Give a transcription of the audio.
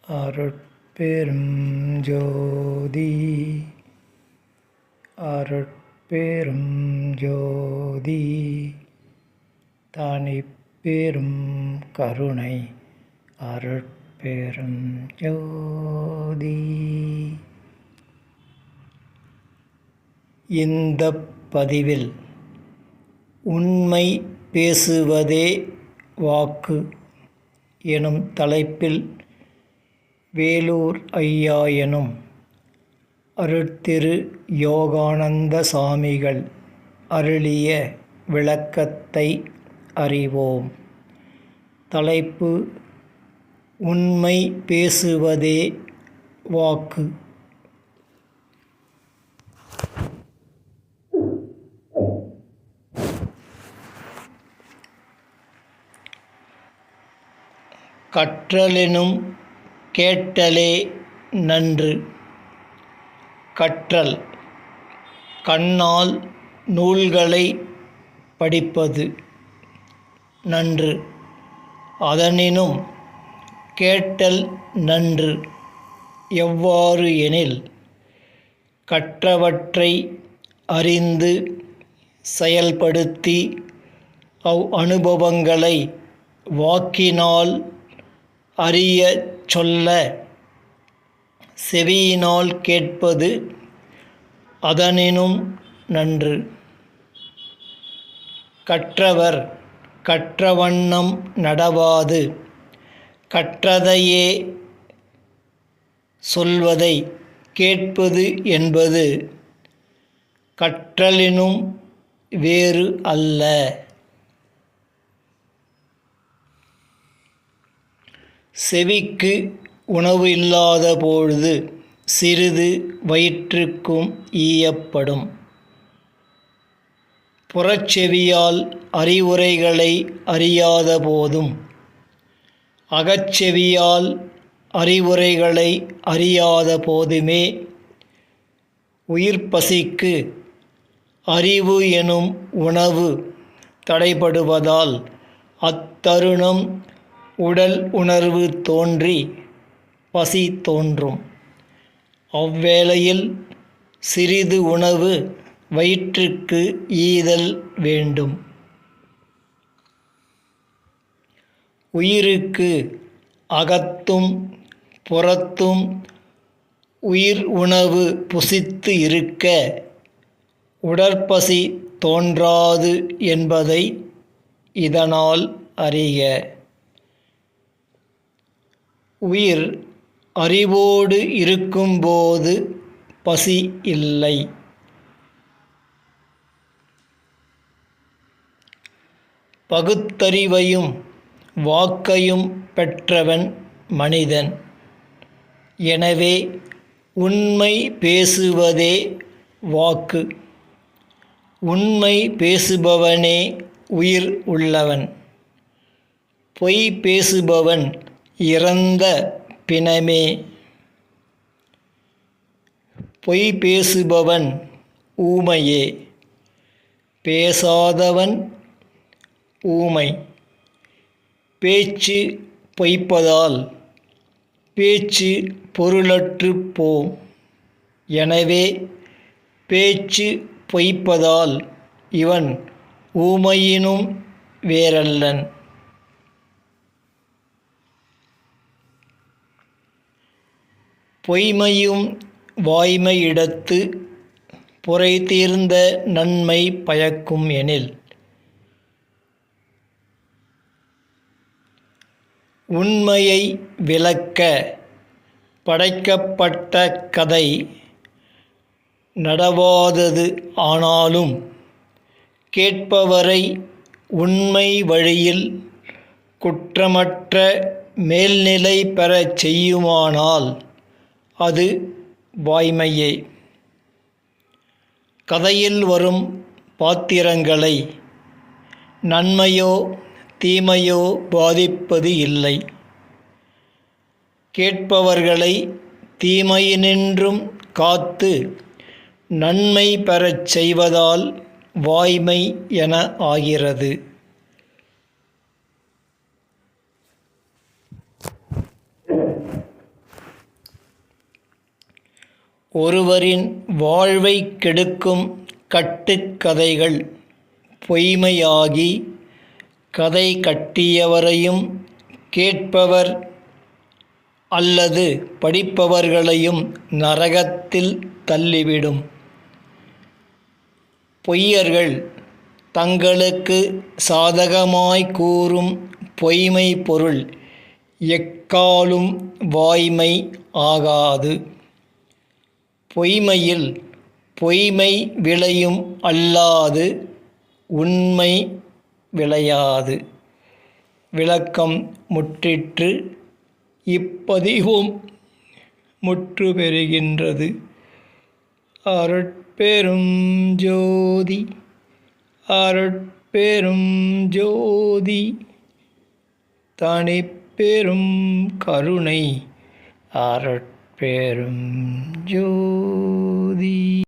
அருட்பெரும் ஜோதி அருட்பெரும் ஜோதி தனிப்பெரும் கருணை அருட்பெரும் ஜோதி. இந்த பதிவில் உண்மை பேசுவதே வாக்கு எனும் தலைப்பில் வேலூர் ஐயா எனும் அருட்திரு யோகானந்த சாமிகள் அருளிய விளக்கத்தை அறிவோம். தலைப்பு: உண்மை பேசுவதே வாக்கு. கற்றலெனும் கேட்டலே நன்று. கற்றல் கண்ணால் நூல்களை படிப்பது நன்று. அதனினும் கேட்டல் நன்று. எவ்வாறு எனில், கற்றவற்றை அறிந்து செயல்படுத்தி அனுபவங்களை வாக்கினால் அறியச் சொல்ல செவியினால் கேட்பது அதனினும் நன்று. கற்றவர் கற்றவண்ணம் நடவாது கற்றதையே சொல்வதை கேட்பது என்பது கற்றலினும் வேறு அல்ல. செவிக்கு உணவு இல்லாத பொழுது சிறிது வயிற்றுக்கும் ஈயப்படும். புறச்செவியால் அறிவுரைகளை அறியாத போதும் அகச்செவியால் அறிவுரைகளை அறியாத போதுமே உயிர்ப்பசிக்கு அறிவு எனும் உணவு தடைபடுவதால் அத்தருணம் உடல் உணர்வு தோன்றி பசி தோன்றும். அவ்வேளையில் சிறிது உணவு வயிற்றுக்கு ஈதல் வேண்டும். உயிருக்கு அகத்தும் புறத்தும் உயிர் உணவு புசித்து இருக்க உடற்பசி தோன்றாது என்பதை இதனால் அறிக. உயிர் அறிவோடு இருக்கும்போது பசி இல்லை. பகுத்தறிவையும் வாக்கையும் பெற்றவன் மனிதன். எனவே உண்மை பேசுவதே வாக்கு. உண்மை பேசுபவனே உயிர் உள்ளவன். பொய் பேசுபவன் இறந்த பிணமே. பொய் பேசுபவன் ஊமையே. பேசாதவன் ஊமை. பேச்சு பொய்ப்பதால் பேச்சு பொருளற்று போம். எனவே பேச்சு பொய்ப்பதால் இவன் ஊமையினும் வேறல்லன். பொய்மையும் வாய்மையிடத்து பொறை தீர்ந்த நன்மை பயக்கும் எனில், உண்மையை விளக்க படைக்கப்பட்ட கதை நடவாதது ஆனாலும் கேட்பவரை உண்மை வழியில் குற்றமற்ற மேல்நிலை பெறச் செய்யுமானால் அது வாய்மையே. கதையில் வரும் பாத்திரங்களை நன்மையோ தீமையோ பாதிப்பது இல்லை. கேட்பவர்களை தீமையினின்றும் காத்து நன்மை பெறச் செய்வதால் வாய்மை என ஆகிறது. ஒருவரின் வாழ்வைக் கெடுக்கும் கட்டுக்கதைகள் பொய்மையாகி கதை கட்டியவரையும் கேட்பவர் அல்லது படிப்பவர்களையும் நரகத்தில் தள்ளிவிடும். பொய்யர்கள் தங்களுக்கு சாதகமாய் கூறும் பொய்மை பொருள் எக்காலும் வாய்மை ஆகாது. பொய்மையில் பொய்மை விளையும் அல்லாது உண்மை விளையாது. விளக்கம் முற்றிற்று. இப்பதிவும் முற்று பெறுகின்றது. அருட்பெரும் ஜோதி அருட்பெரும் ஜோதி தனிப்பெரும் கருணை அருட்பெரும் ஜோதி.